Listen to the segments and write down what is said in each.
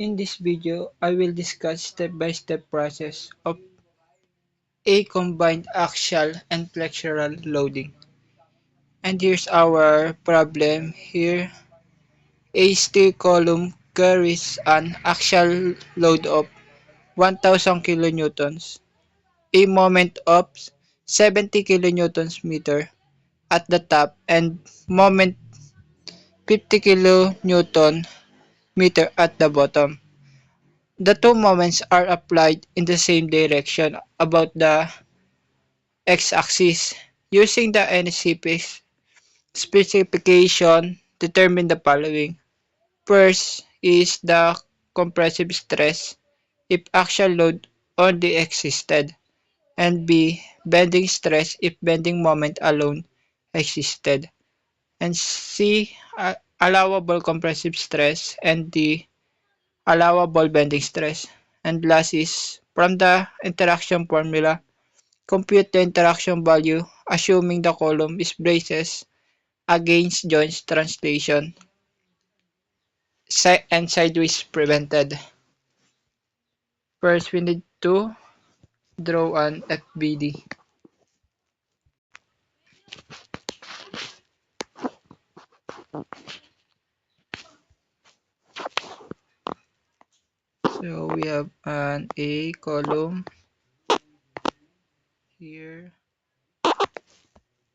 In this video, I will discuss step-by-step process of a combined axial and flexural loading. And here's our problem. Here, a steel column carries an axial load of 1000 kilonewtons, a moment of 70 kilonewtons meter at the top and moment 50 kilonewton meter at the bottom. The two moments are applied in the same direction about the x-axis. Using the NCP specification, determine the following. First is the compressive stress if axial load only existed, and B, bending stress if bending moment alone existed, and C, allowable compressive stress, and D, allowable bending stress. And last is, from the interaction formula, compute the interaction value assuming the column is braces against joints translation and sideways prevented. First, we need to draw an FBD. So we have an A column here,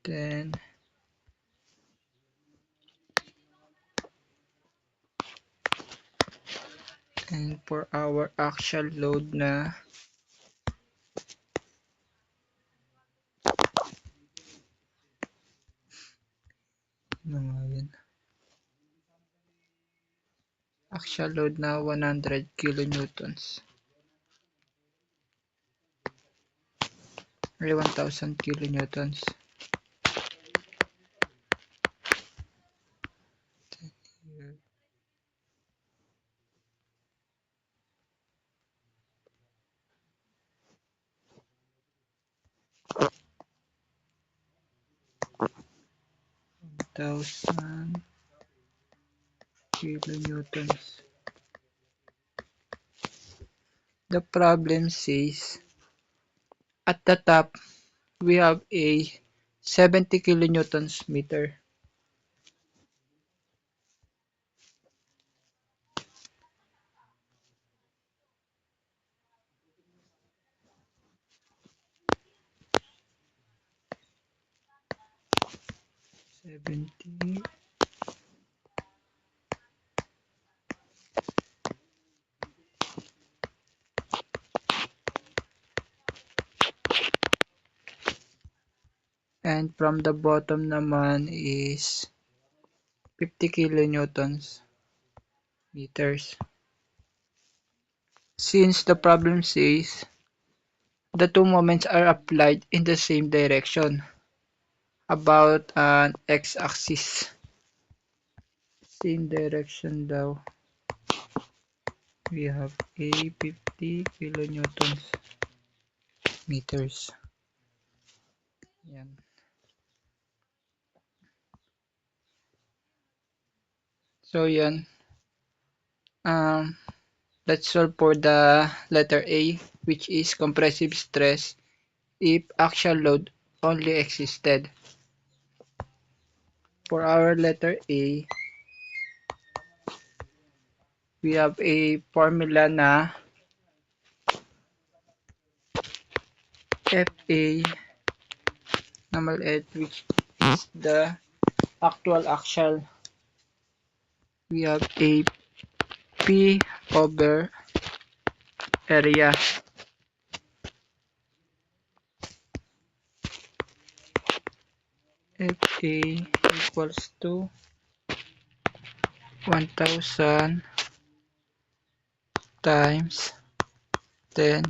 then and for our axial load na axial load na 100 kilonewtons or 1000 kilonewtons. 1000 kilonewtons. The problem says at the top we have a 70 kilonewtons meter. And from the bottom naman is 50 kilonewtons meters. Since the problem says the two moments are applied in the same direction about an x-axis. Same direction daw. We have a 50 kilonewtons meters. Yan. So yan. Let's solve for the letter A, which is compressive stress if axial load only existed. For our letter A, we have a formula na FA normal H, which is the actual axial. We have a P over area. FA equals to 1000 times 10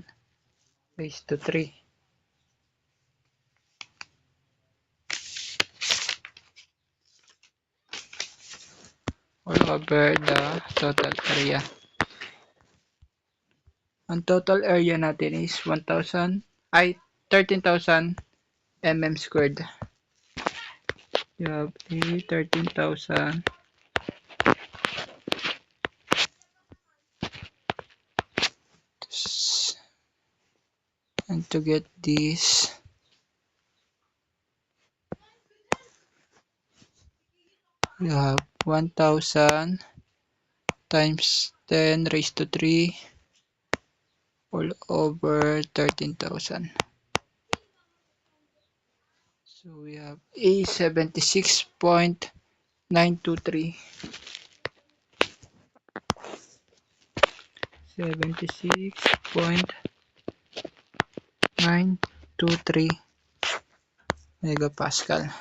raised to 3. All over the total area. Ang total area natin is 13,000 mm squared. You have a 13,000 And to get this, we have 1000 times 10 raised to 3 all over 13,000. So we have a 76.923. 76.923 megapascal.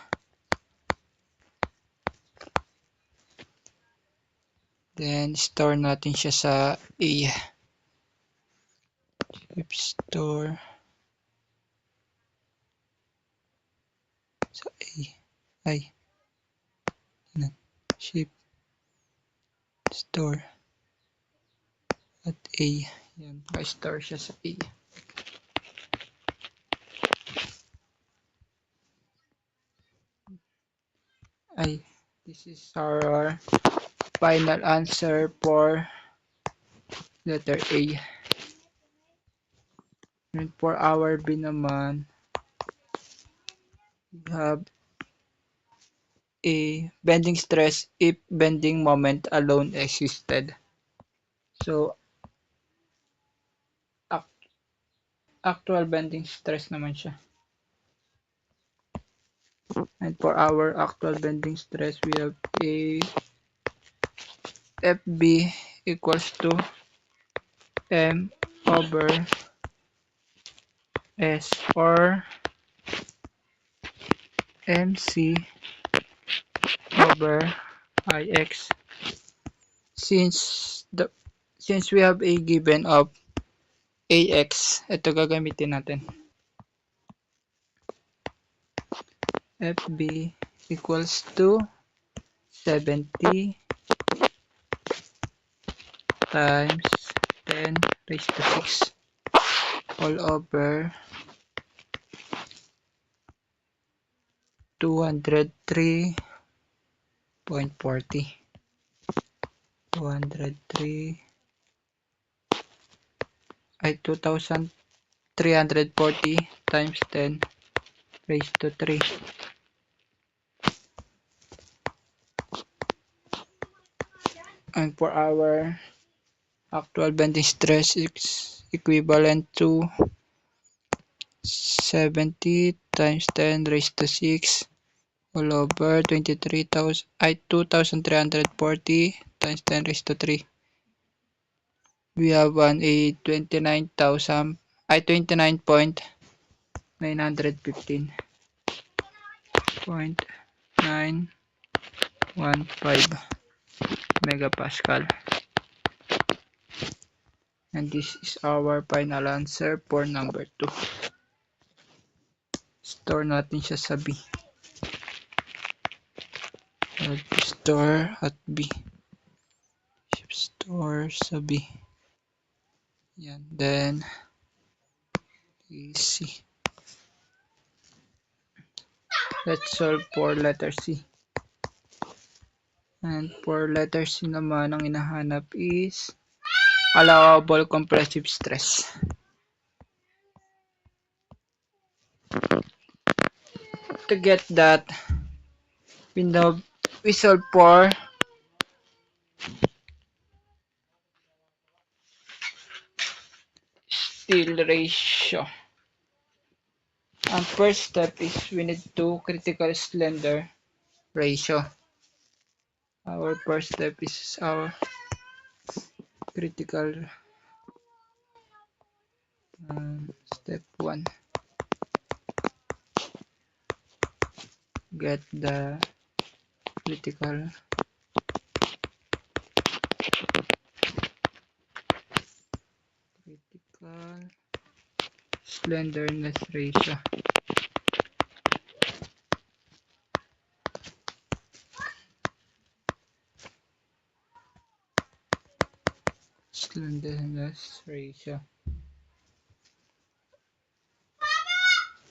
Then store natin siya sa A. Chip store sa A. Ay. Ship store at A. Yan, pa-store siya sa A. Ay, this is our final answer for letter A. And for our B naman, we have a bending stress if bending moment alone existed. So, actual bending stress naman siya. And for our actual bending stress, we have a FB equals to M over S or MC over IX. Since we have a given of AX, ito gagamitin natin. FB equals to 70 times 10 raised to 6 all over 203.40. 2,340 times 10 raised to 3. And for our actual bending stress is equivalent to 70 times 10 raised to 6 all over 2,340 times 10 raised to 3. We have a 29,915.915 megapascal. And this is our final answer for number 2. Store natin siya sa B. Store at B. Ship store sa B. Yan. Then, C. Let's solve for letter C. And for letter C naman, ang hinahanap is allowable compressive stress. To get that, we solve for steel ratio. Ang first step is we need to critical slender ratio. Our first step is our critical step 1. Get the critical slenderness ratio. Slenderness ratio.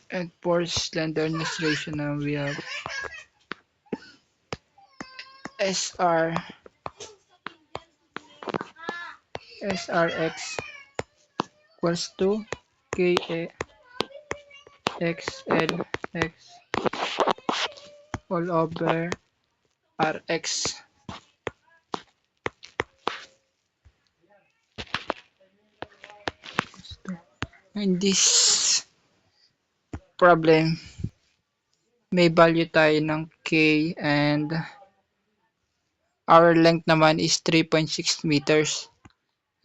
And for slenderness ratio now we have SRX equals to KA XLX all over RX. In this problem, may value tayo ng K and our length naman is 3.6 meters.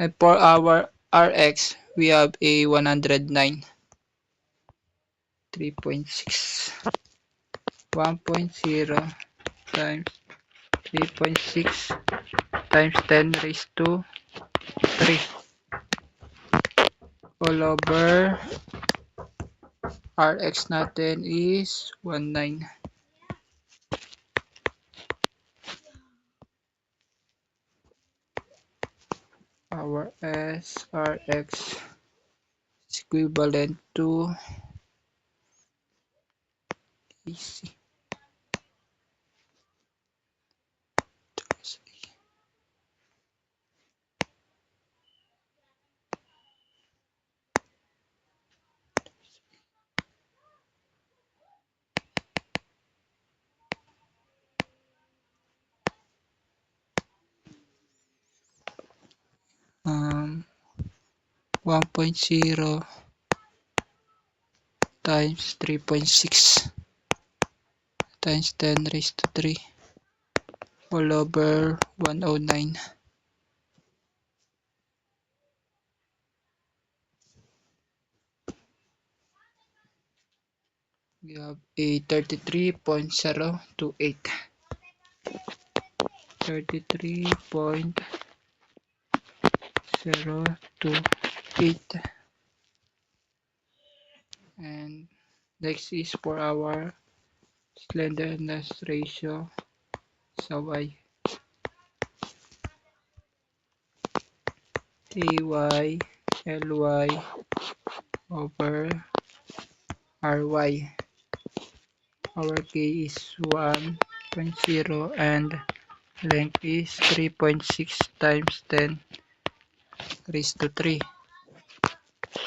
And for our RX, we have a 109. 3.6. 1.0 times 3.6 times 10 raised to 3 all over RX natin is 19. Our SRX is equivalent to AC. 1.0 times 3.6 times 10 raised to 3 all over 109. We have a 33.028. 33.028. And next is for our slenderness ratio sa Y. KY LY over RY. Our K is 1.0 and length is 3.6 times 10 raised to 3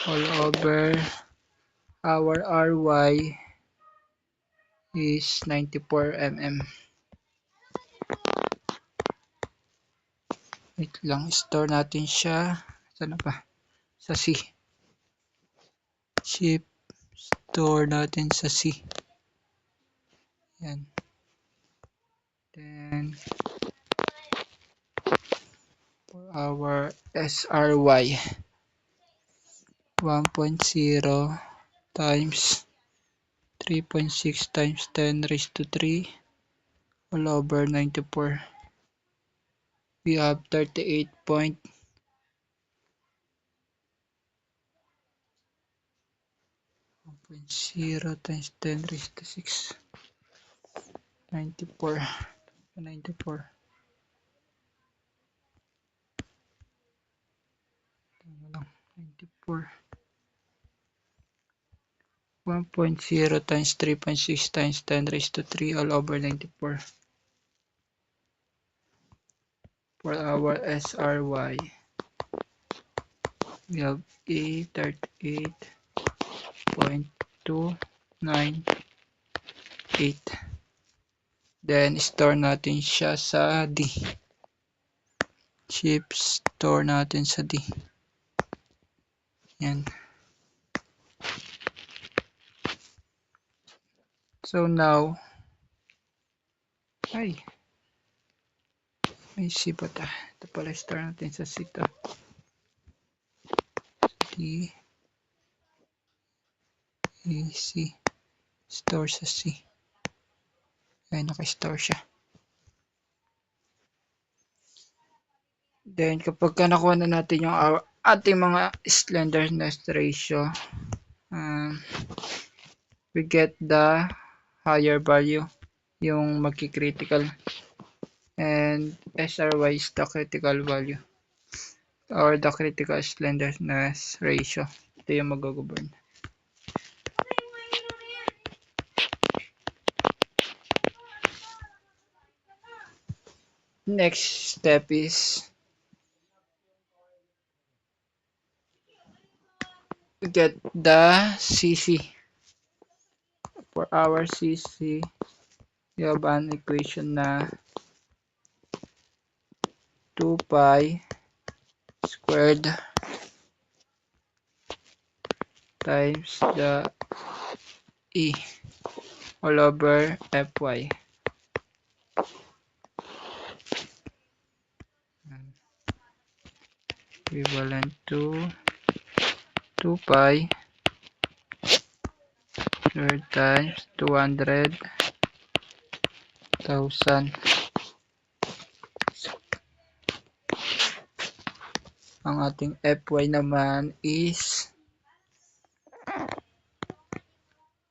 all over our RY is 94 mm. Wait lang, store natin siya. Saan ba? Sa C. Shift, store natin sa C. Yan. Then, for our SRY, 1.0 times 3.6 times 10 raised to 3 all over 94. We have 38.0 times 10 raised to 6. 94. 94. Tama lang. 94. 1.0 times 3.6 times 10 raised to 3 all over 94. For our SRY, we have a 38.298. Then, store natin siya sa D. Shift, store natin sa D. Yan. So now, ay, may C pa ta. Ito pala, store natin sa C to. D, A, C. Store sa C. Ay, naka-store siya. Then, kapag nakuha na natin yung ating mga slenderness ratio, we get the higher value, yung magki-critical. And SRY is the critical value or the critical slenderness ratio. Ito yung mag-govern. Next step is get the CC. for our CC, we have an equation na 2 pi squared times the E all over Fy. Equivalent to 2 pi squared times 200,000. Ang ating Fy naman is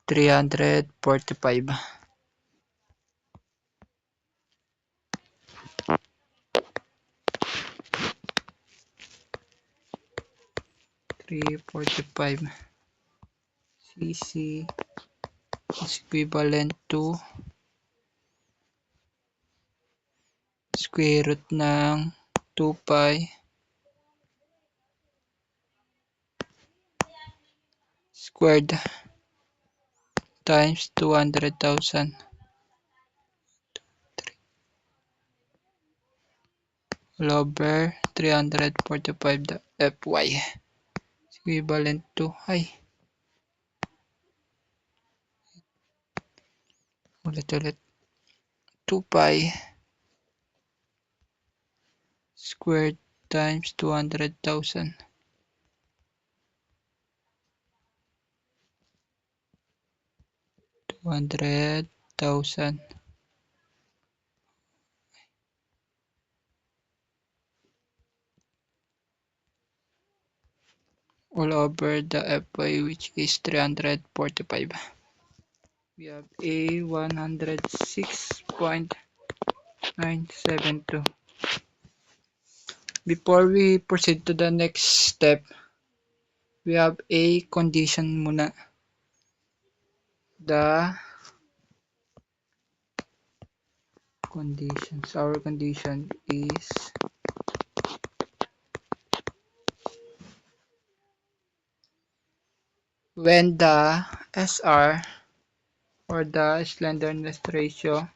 345. 345 cc is equivalent to square root ng 2 pi squared times 200,000 all over 345 the Fy is equivalent to ulit 2 pi squared times 200,000 all over the Fy, which is 345. We have a 106.972. Before we proceed to the next step, we have a condition muna. The conditions, our condition is when the SR or the slenderness ratio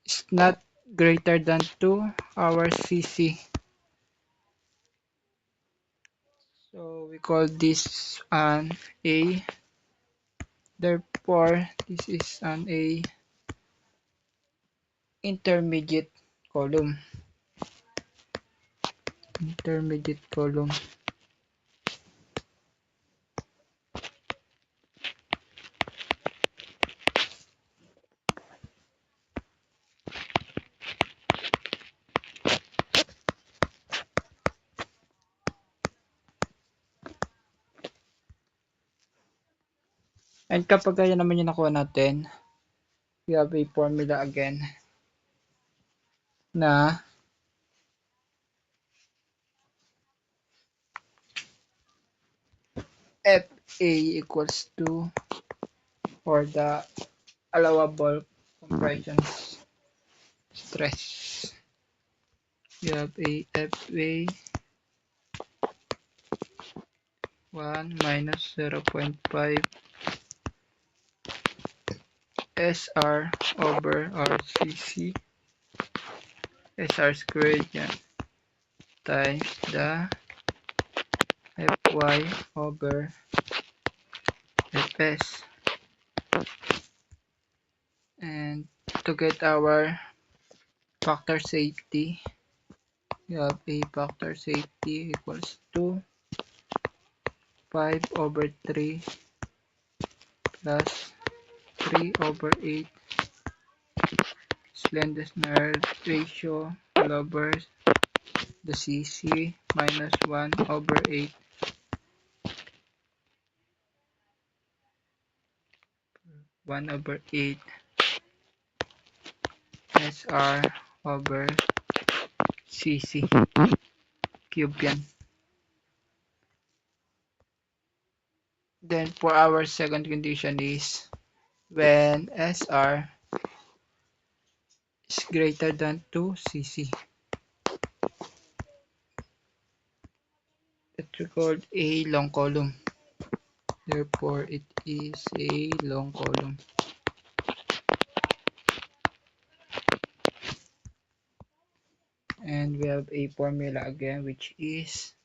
is not greater than 2 our CC. So we call this an A. Therefore, this is an A intermediate column. Intermediate column. And kapag kaya naman yung nakuha natin, we have a formula again na FA equals to, or the allowable compression stress. We have a FA 1 minus 0.5 SR over RCC SR squared yan times the Fy over Fs, and to get our factor safety, we have a factor safety equals to 5 over 3 plus 3 over 8 slenderness ratio all over the CC minus 1 over 8 1 over 8 SR over CC cube yan. Then for our second condition is when SR is greater than 2 CC. It's called a long column. Therefore, it is a long column. And we have a formula again, which is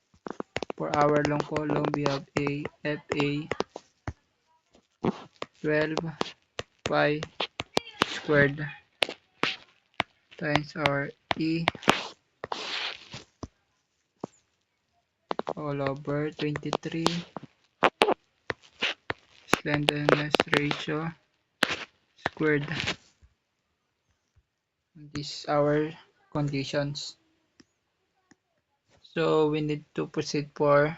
for our long column, we have a FA 12 pi squared times our E all over 23 slenderness ratio squared. These are our conditions. So we need to proceed for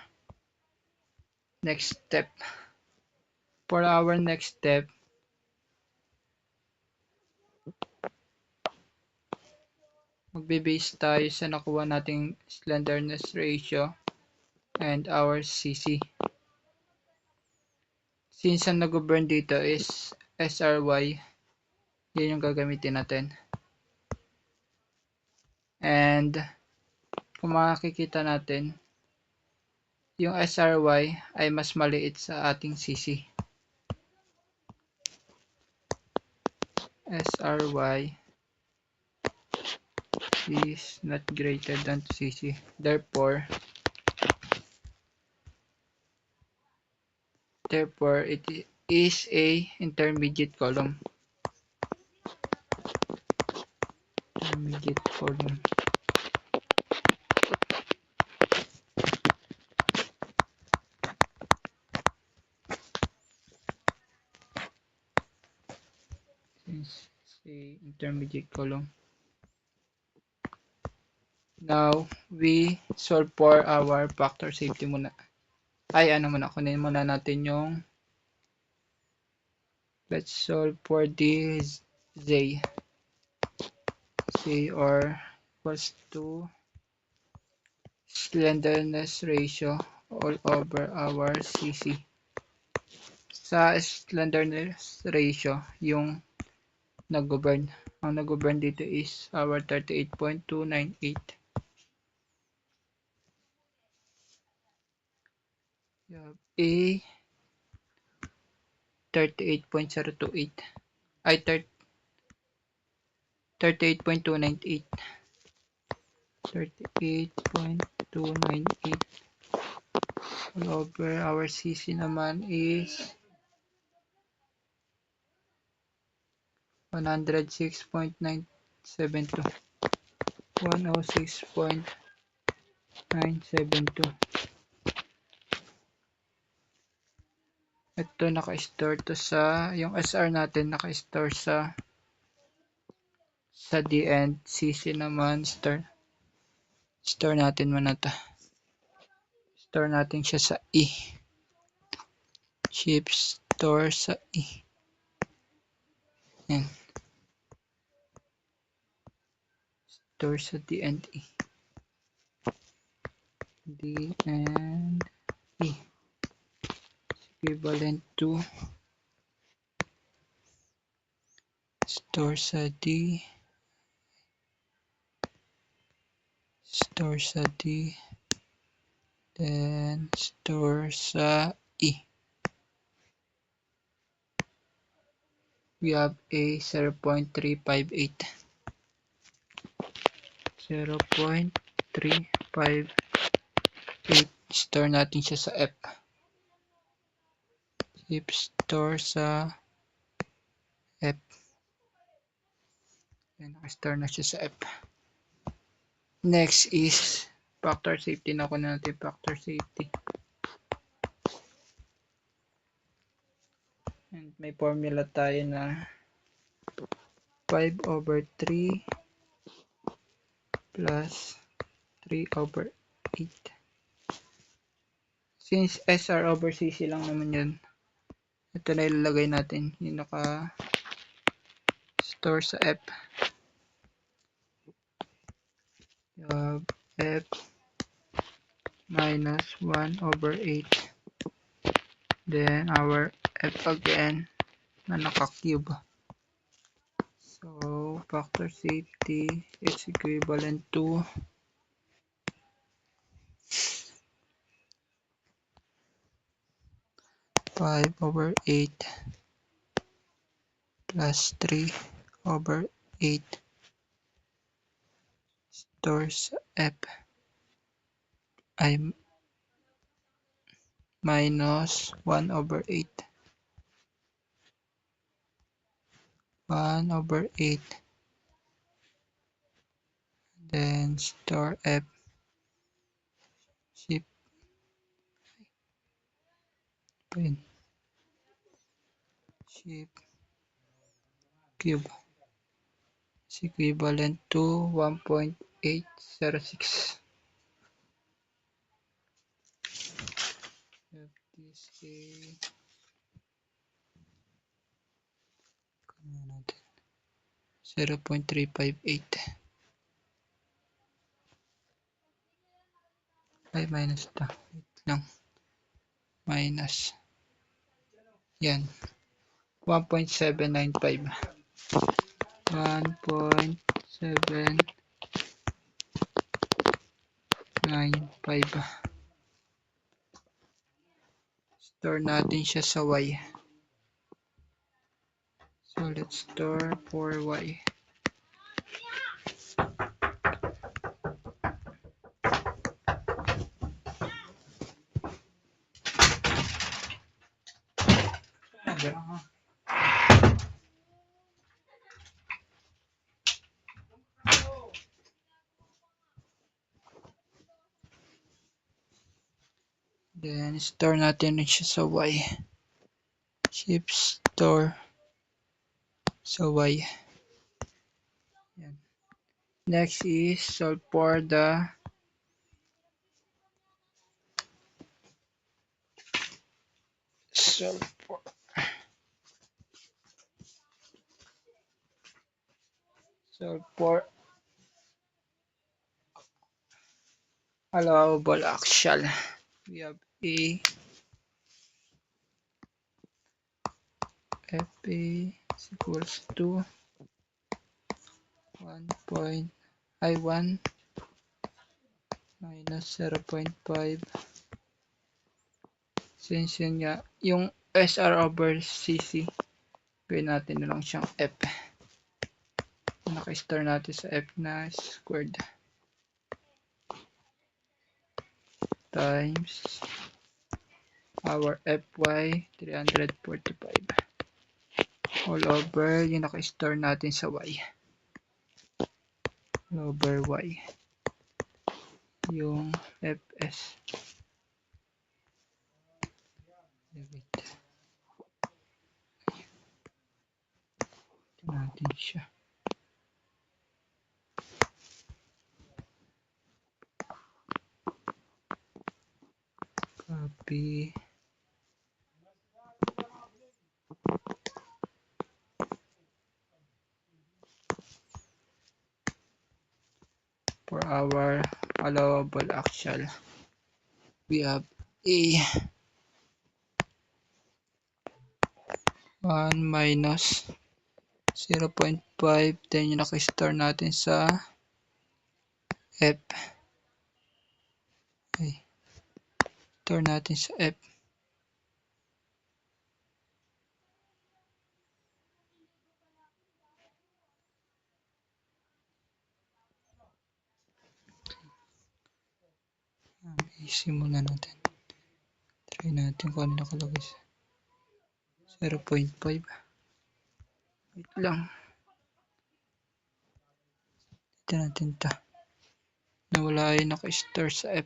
next step. For our next step, magbe-base tayo sa nakuha nating slenderness ratio and our CC. Since ang nag-govern dito is SRY, yun yung gagamitin natin. And kung makikita natin, yung SRY ay mas maliit sa ating CC. SRY is not greater than CC. Therefore, it is a intermediate column. Intermediate column. Since it's a intermediate column. Now, we solve for our factor safety muna. Kunin muna natin yung let's solve for this Z. Z or equals to slenderness ratio all over our CC. Sa slenderness ratio, yung nag-govern. Ang nag-govern dito is our 38.298. You have A 38.028. Ay, 38.298. 38.298 all over our CC naman is 106.972. 106.972. Ito naka-store to sa yung SR natin naka-store sa D and CC naman store natin muna to. Store natin siya sa E. Shift store sa E. Yan. Store sa D and E. D and E. Equivalent to store sa D. Store sa D. Then store sa E. We have a 0.358. 0.358. Store natin siya sa F. If store sa F. Then naka-store na siya sa F. Next is factor safety. Nakuha natin factor safety. And may formula tayo na 5 over 3 plus 3 over 8. Since SR over CC lang naman yun, ito na ilalagay natin. Yung naka-store sa F. F minus 1 over 8. Then our F again na naka-cube. So factor safety is equivalent to 5/8 plus 3/8 store sa F ay minus 1/8. 1/8 then store F shift shift cube is equivalent to 1.806. This is 0.358 ay minus ito. Wait lang. Minus. Yan. 1.795. 1.795. Store natin siya sa Y. So let's store for Y. Then store natin rin siya sa Y. Shift store sa Y. Yan. Next is solve for the allowable axial. We have A FA is equals to 1 minus 0.5. Since yun nga, yung SR over CC, gawin natin na lang siyang F. Naka-store natin sa F na squared. Times our Fy 345. All over yung naka-store natin sa Y. All over Y. Yung Fs. Wait. Ito natin siya. Copy. For our allowable axial, we have A 1 minus 0.5, then yung naka-store natin sa F. Okay. Store natin sa F. Isimulan natin. Try natin kung ano nakalagay sa 0.5. Wait lang. Dito natin ito. Nawala yung naka-store sa F.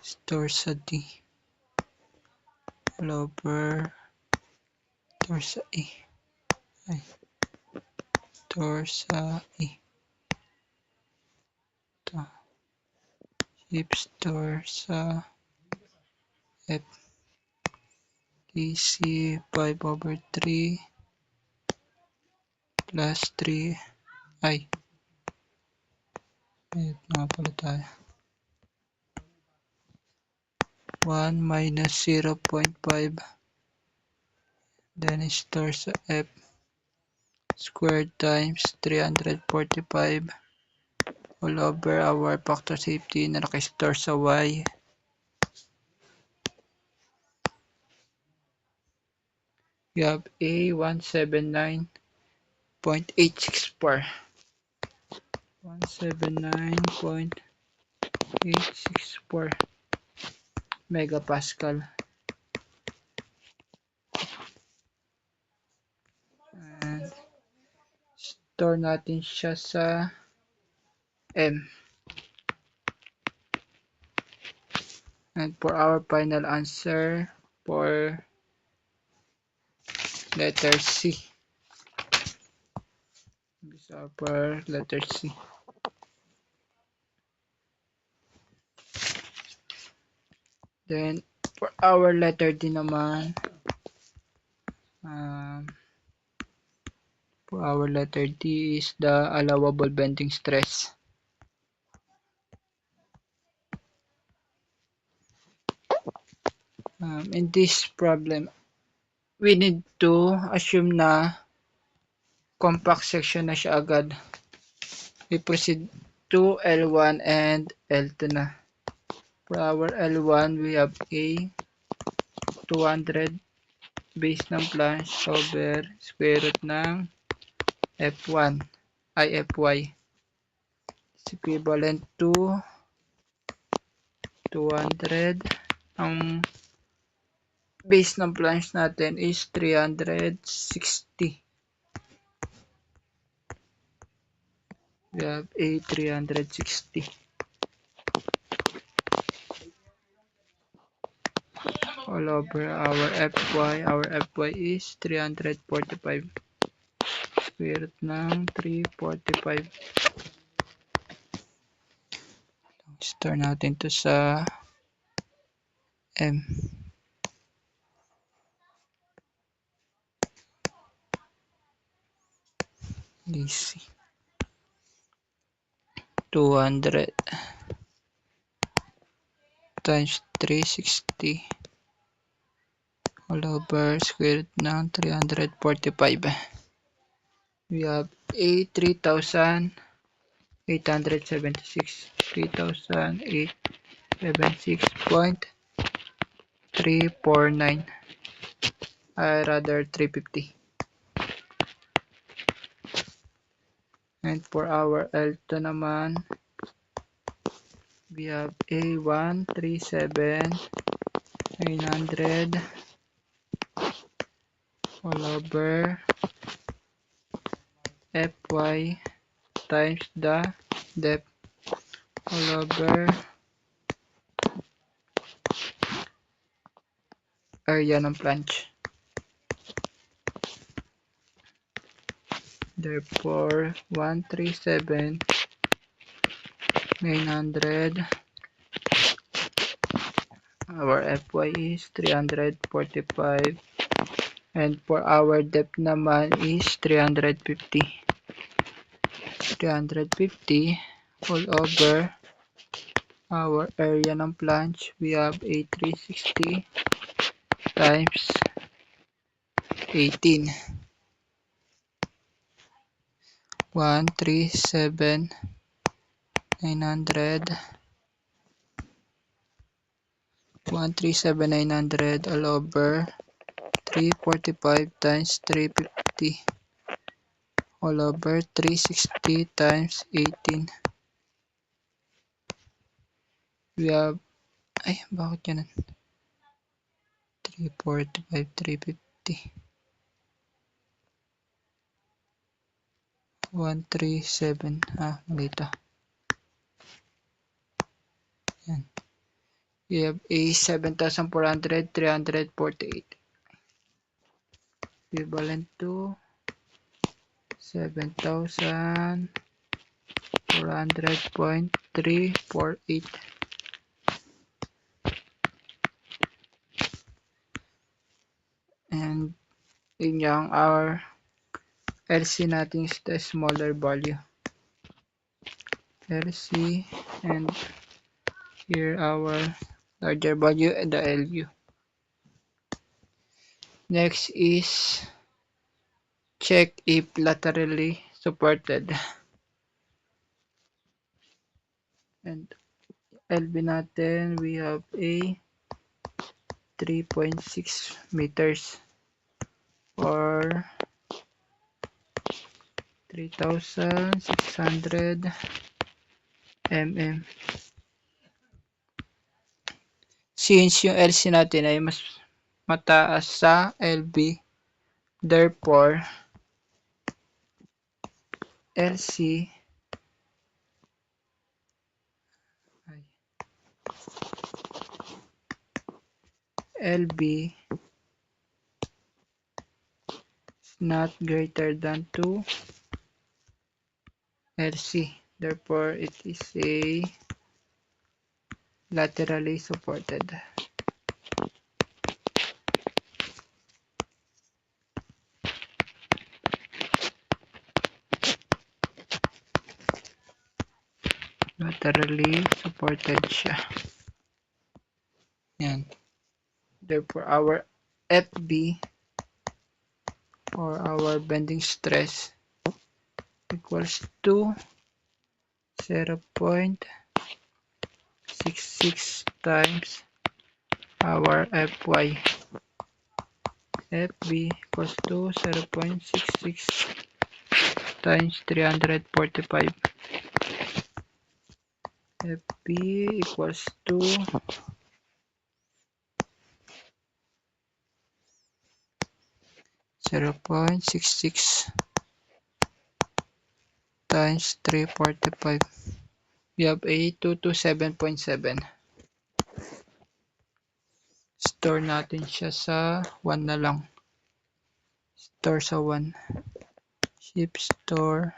Store sa D. All over. Store sa E. Ay. Store sa E. Ito. Shift store sa F. DC 5/3 plus 3. Ay. Ayun nga pala tayo. 1 minus 0.5. Then store sa F squared times 345 all over our factor safety na nakastore sa Y. We have A 179.864. 179.864 megapascal. And store natin siya sa M. And for our final answer for letter C. This is for letter C. Then for our letter D naman, for our letter D is the allowable bending stress. In this problem, we need to assume na compact section na siya agad. We proceed to L1 and L2 na. For our L1, we have A 200 base ng flange over square root ng F1 ay Fy is equivalent to 200. Ang base ng flange natin is 360. We have A 360 all over our Fy. Our Fy is 345. Square root ng 345. Store natin to sa M. DC 200 times 360 all over square root ng 345. We have A 3,876. 3,876.349. I rather 350. And for our L2 naman, we have A 137,900 all over Fy times the depth all over area ng flange. Therefore, 137,900. Our Fy is 345. And for our depth naman is 350. 350 all over our area ng flange. We have a 360 times 18. 137,900. 137,900 all over 345 times 350 all over 360 times 18. We have, bakit yan? 345, 350. 137, mali ito. Yan. We have a 7,400, 348. Equivalent to 7,400.348. And yun yung our LC natin is the smaller value. LC and here our larger value and the LU. Next is check if laterally supported. And LB natin, we have a 3.6 meters or 3,600 mm. Since yung LC natin ay mas mataas sa LB, therefore, LC LB is not greater than 2 LC. Therefore, it is a laterally supported. Laterally supported siya. Yan. Therefore, our FB or our bending stress equals to 0.66 times our Fy. FB equals to 0.66 times 345. FB equals to 0.66 times 345. We have a 227.7. Store natin siya sa 1 na lang. Store sa 1. Shift store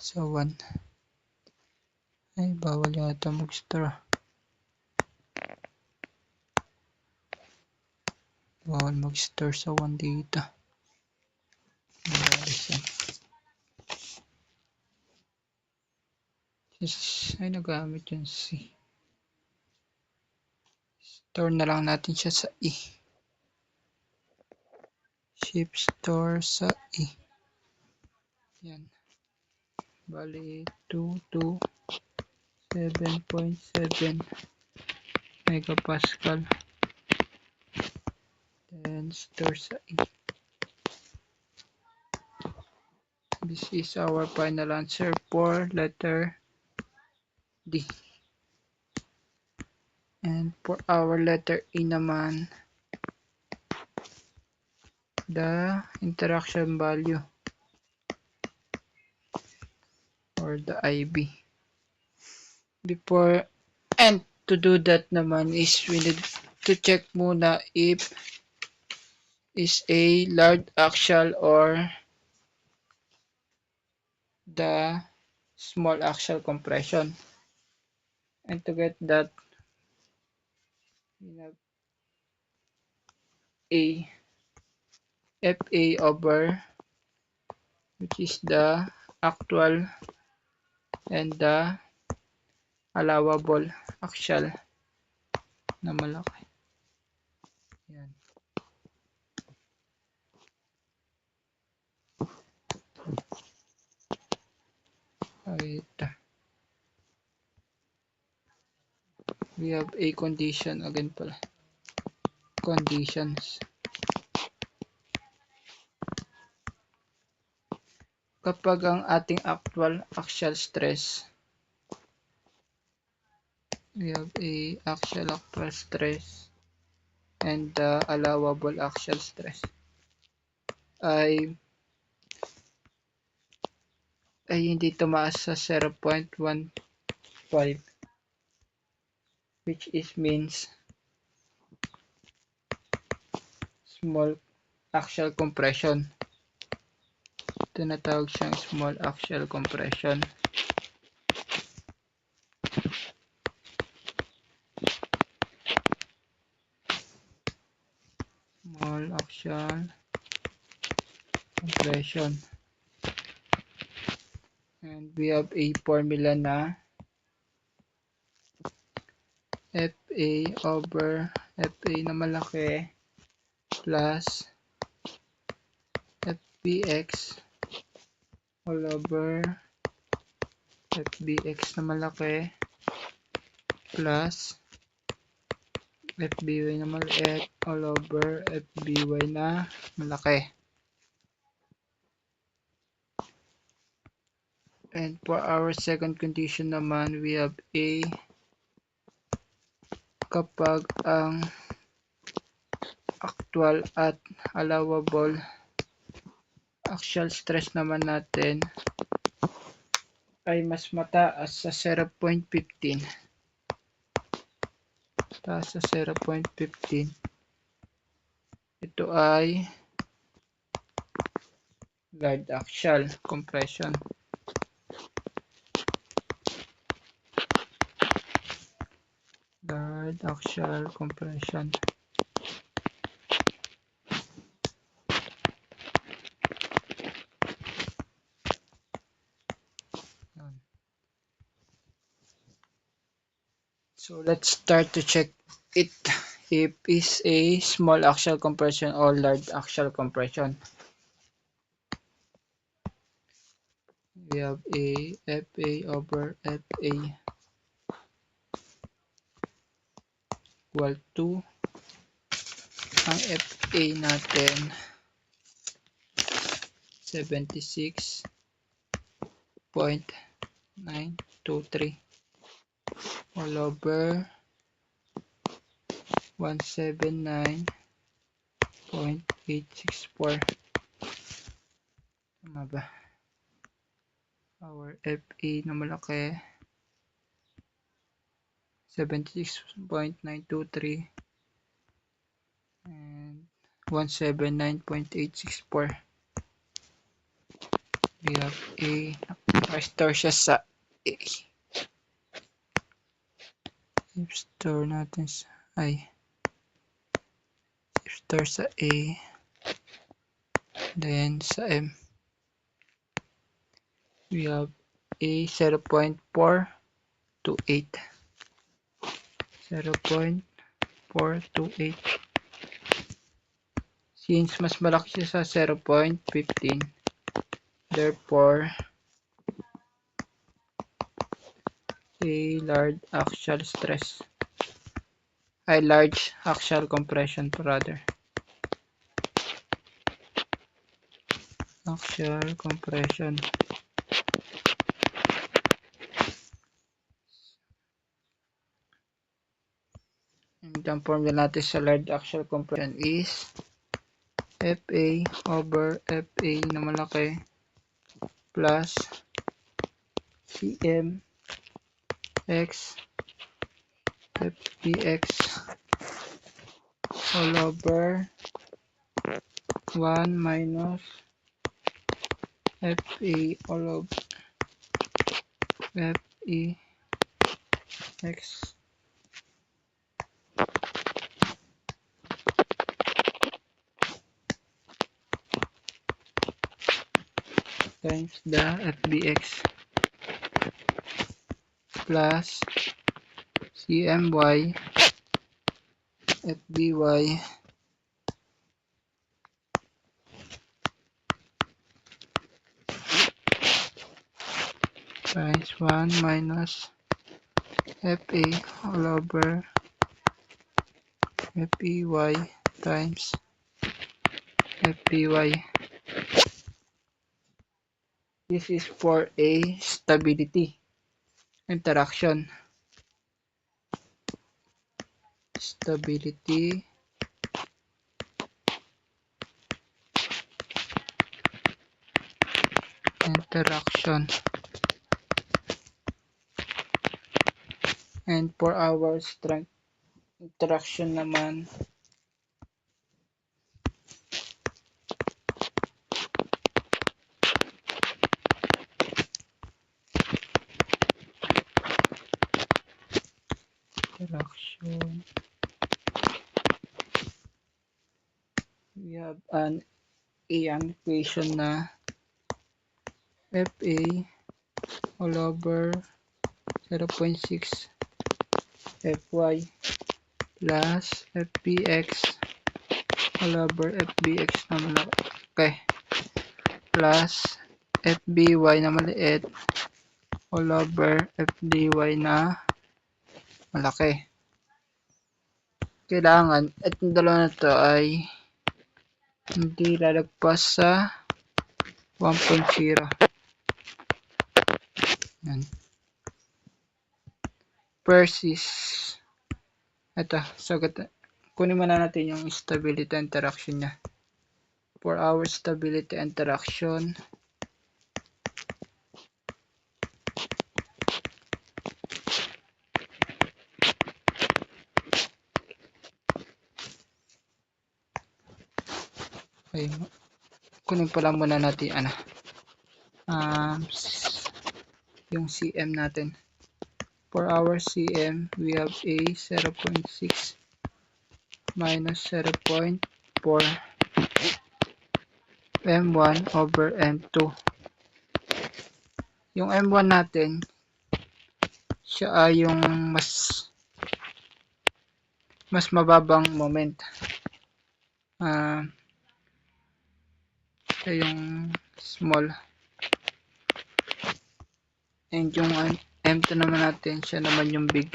sa 1. Ay, bawal yata mag-store. Bawal mag-store sa 1 dito. Ay, nagamit yung C. Store na lang natin siya sa E. Shift store sa E. Yan. Bali, 227.7 megapascal. Then, store sa E. This is our final answer for letter D. And for our letter E naman, the interaction value or the IB. Before and to do that naman is we need to check muna if is a large axial or the small axial compression. And to get that, we have a FA over, which is the actual and the allowable axial na malaki. Yan. We have a condition again pala. Conditions. Kapag ang ating actual axial stress, we have a actual stress and the allowable axial stress ay hindi tumaas sa 0.15, which is means small axial compression. Tinatawag siyang small axial compression. Small axial compression. And we have a formula na FA over FA na malaki plus FBX all over FBX na malaki plus FBY na maliit all over FBY na malaki. And for our second condition naman, we have A kapag ang actual at allowable axial stress naman natin ay mas mataas sa 0.15. Taas sa 0.15. Ito ay large axial compression. Large axial compression. So let's start to check it if it's a small axial compression or large axial compression. We have a FA over FA equal to ang FA natin 76.923 all over 179.864. Tama ba? Our FA na malaki 76.923 and 179.864. We have A. Restore siya sa A. I-store natin sa I-store sa A. Then sa M. We have A 0.428. 0.428. Since mas malaki siya sa 0.15, therefore a large axial stress, a large axial compression rather. Axial compression. And ang formula natin sa large axial compression is FA over FA na malaki plus CM x FBX all over 1 minus FA all over FEX times the FBX plus CMY FBY times 1 minus FA all over FEY times FBY. This is for a stability interaction. Stability interaction. And for our strength interaction naman, we have an equation na FA all over 0.6 FY plus FBX all over FBX na malaki plus FBY na maliit all over f dy na malaki. Kailangan itong dalawa na to ay hindi lalagpas sa 1.0. Yan. First is ito, sagot. Kunin muna natin yung stability interaction niya. For our stability interaction, okay, kunin pala muna natin yung cm natin. For our cm, we have a 0.6 minus 0.4 m1 over m2. Yung m1 natin, siya ay yung mas mababang moment. Siya yung small. And yung m2 naman natin, siya naman yung big.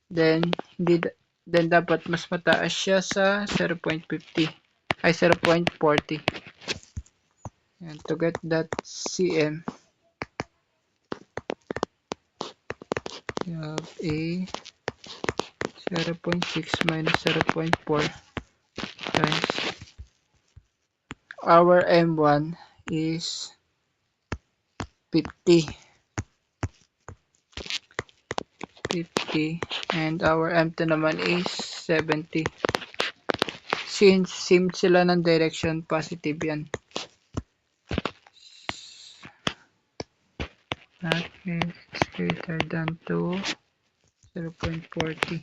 Then dapat mas mataas siya sa 0.50 ay 0.40. And to get that cm, you have a 0.6 minus 0.4 times our m1 is 50 and our m2 naman is 70. Since same sila ng direction, positive yan. That is greater than to 0.40.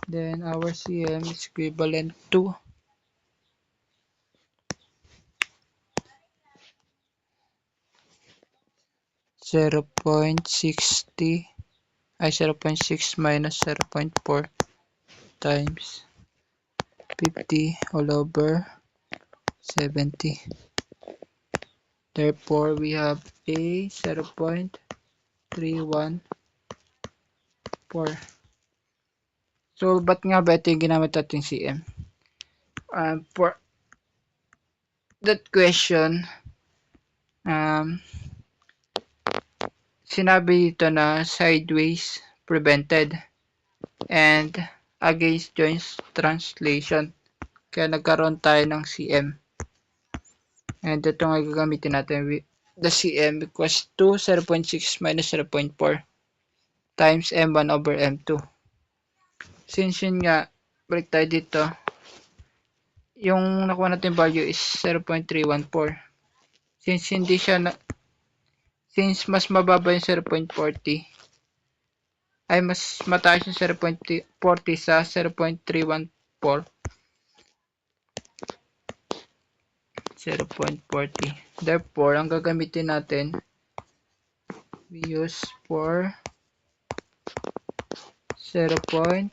Then our cm is equivalent to 0.60 ay 0.6 minus 0.4 times 50 all over 70. Therefore, we have a 0.314. So, ba't nga ba ito yung ginamit natin cm? For that question, sinabi dito na sideways prevented and against joints translation. Kaya nagkaroon tayo ng cm. And ito nga gagamitin natin. The cm equals to 0.6 minus 0.4 times m1 over m2. Since yun nga, balik tayo dito. Yung nakuha natin value is 0.314. Since mas mababa yung 0.40, ay mas mataas yung 0.40 sa 0.314. 0.40. Therefore, ang gagamitin natin, we use for 0.40.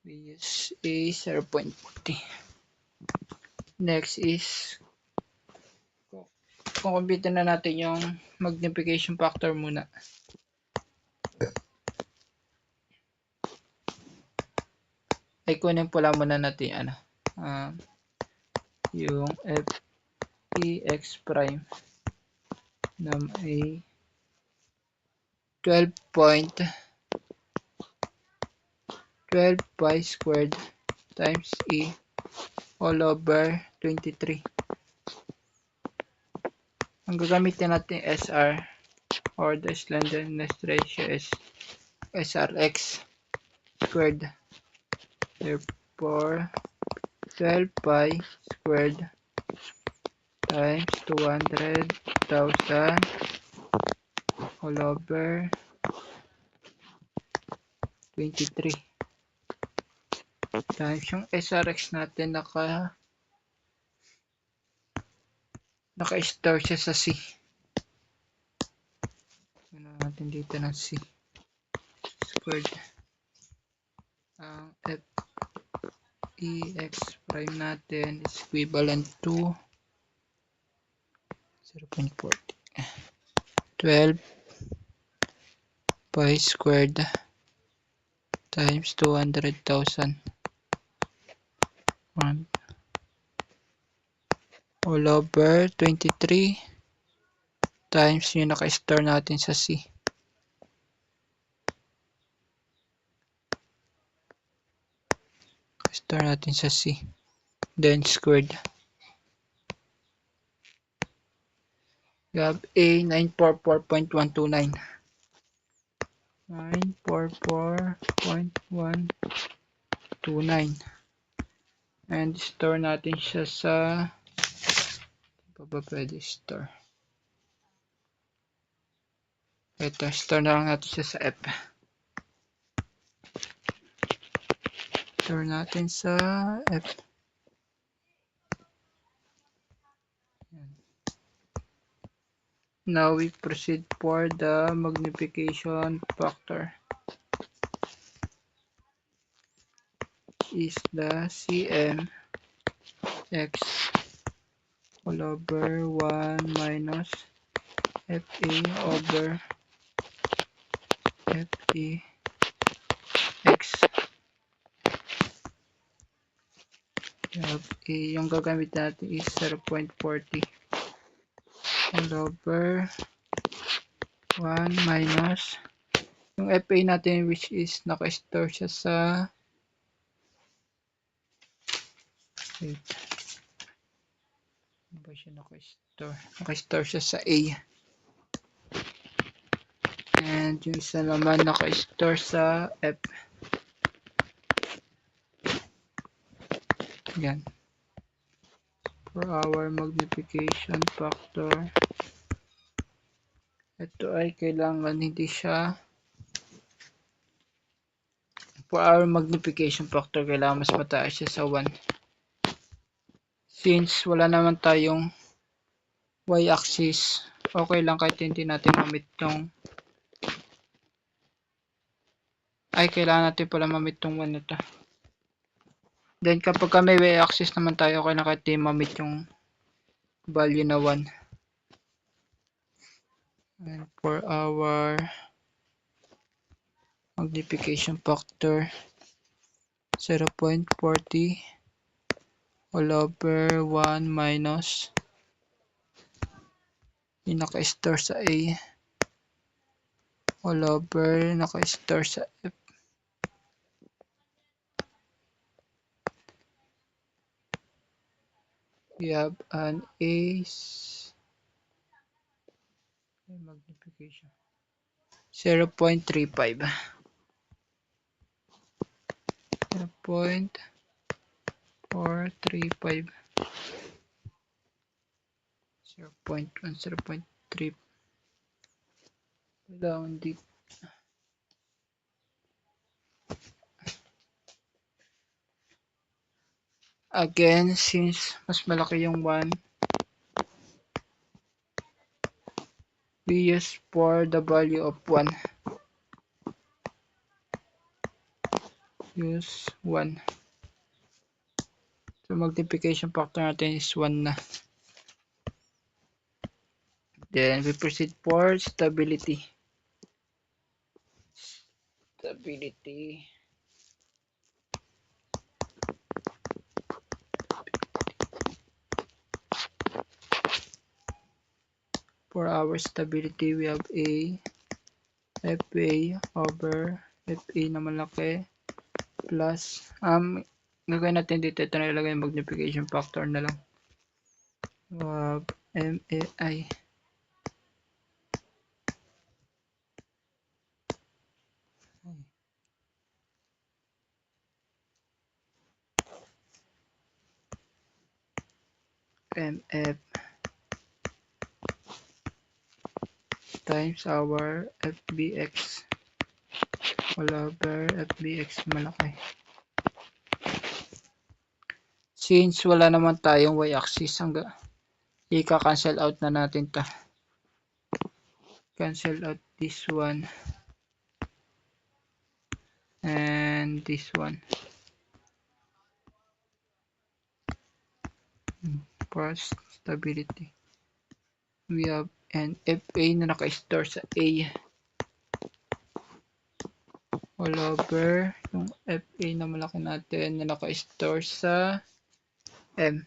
We use a 0.40. Next is, kumpute na natin yung magnification factor muna. Ay kunin pula muna natin yung f(x) prime na may 12 pi squared times e all over 23. Ang gagamitin natin SR or the slenderness ratio is SRX squared. Therefore, 12 pi squared times 200,000 all over 23 times yung SRX natin naka-store siya sa C. Ano natin dito ng C squared. ang f(x) prime natin is equivalent to 0.40. 12 pi squared times 200,000 all over 23 times yung naka-store natin sa C. Store natin sa C. Then squared. We have A 944.129. 944.129. And store natin siya sa pa ba pwede store? Ito, store na lang natin siya sa F. Store natin sa F. Now we proceed for the magnification factor. Is the Cm x all over 1 minus Fa over Fe x. Yung gagamit natin is 0.40 all over 1 minus yung Fa natin, which is naka-store siya sa ba siya naka-store siya sa A, and yung isa naman naka-store sa F. Yan. For our magnification factor, ito ay kailangan hindi siya, for our magnification factor, kailangan mas mataas siya sa 1. Since wala naman tayong y-axis, okay lang kahit hindi natin mamit tong, ay kailangan natin pala mamit tong 1 na to. Then kapag may y-axis naman tayo, okay na kahit hindi mamit yung value na 1. And for our magnification factor, 0.40 all over 1 minus yung naka-store sa A all over naka-store sa F. We have an A magnification 0.35. 0.435. 0.1, 0.3 down deep. Again, since mas malaki yung 1, we use for the value of 1. Use 1. So multiplication factor natin is 1 na. Then we proceed for stability. For our stability, we have A Fa over Fa na malaki plus gagawin natin dito, ito na ilagay yung magnification factor na lang. MAI MF times our FBX all over FBX malaki. Since wala naman tayong y-axis, i-cancel out na natin ta. Cancel out this one and this one. Price stability. We have an FA na naka-store sa A. All over yung FA na malaki natin na naka-store sa M.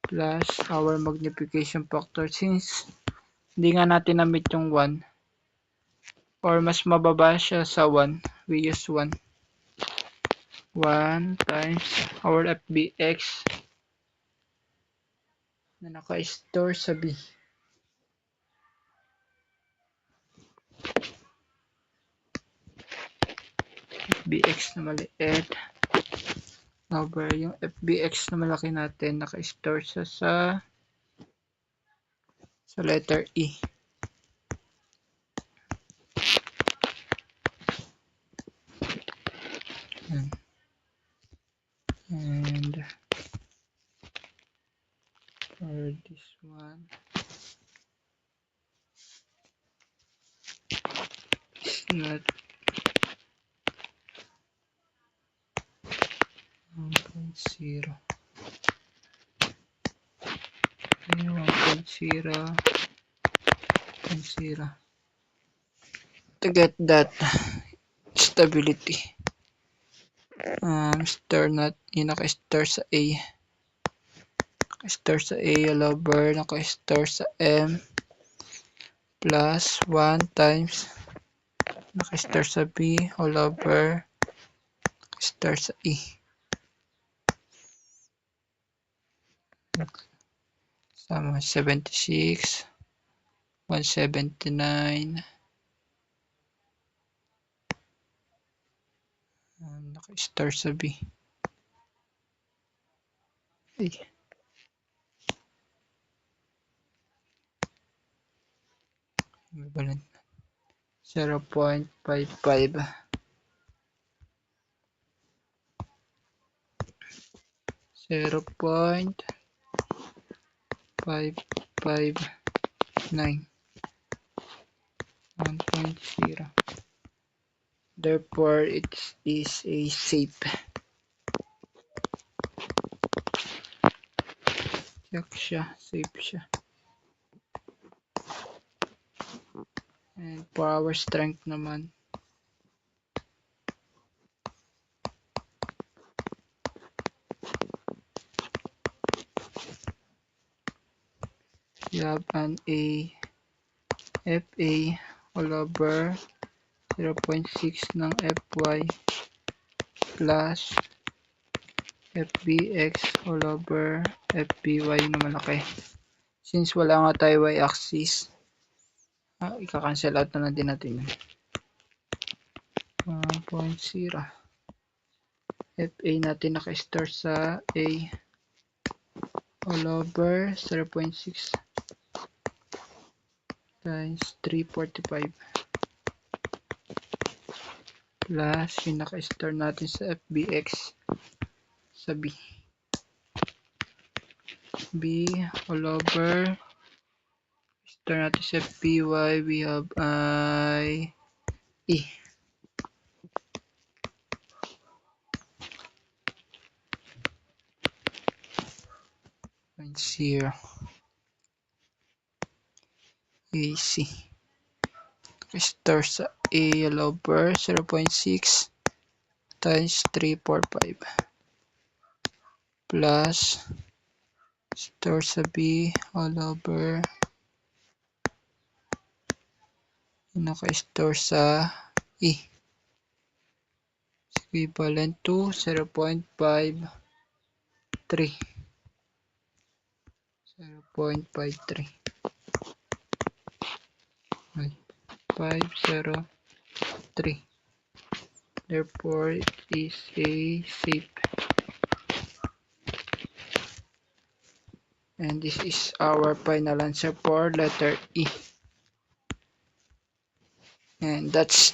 Plus our magnification factor. Since hindi nga natin na-meet yung 1 or mas mababa siya sa 1, we use 1. 1 times our FBX na naka-store sa B. FBX na maliit over yung FBX na malaki natin naka-store siya sa letter E. And for this one it's not 1.0. 1.0 to get that stability. Store not yung naka-store sa A. Naka-store sa A all over naka-store sa M plus 1 times naka-store sa B all over naka-store sa E. Sama 76, 179, naka-store sa B. Ay. Equivalent 0.55 0.559 1.0. Therefore it is a safe. Check siya, safe siya. And for our strength naman, you have an FA all over 0.6 ng FY plus FBX all over FBY na malaki. Since wala nga tayo y-axis, ika-cancel out na lang din natin yun. 1.0 FA natin naka-store sa A all over 0.6 times 345 plus yung naka-store natin sa FBX sa B. B all over store natin sa FBY, we have E. .0 AC store sa A all over 0.6 times 345 plus store sa B all over naka-store sa E equivalent to 0.53 0.53 503. Therefore it is a safe. And this is our final answer for letter E. And that's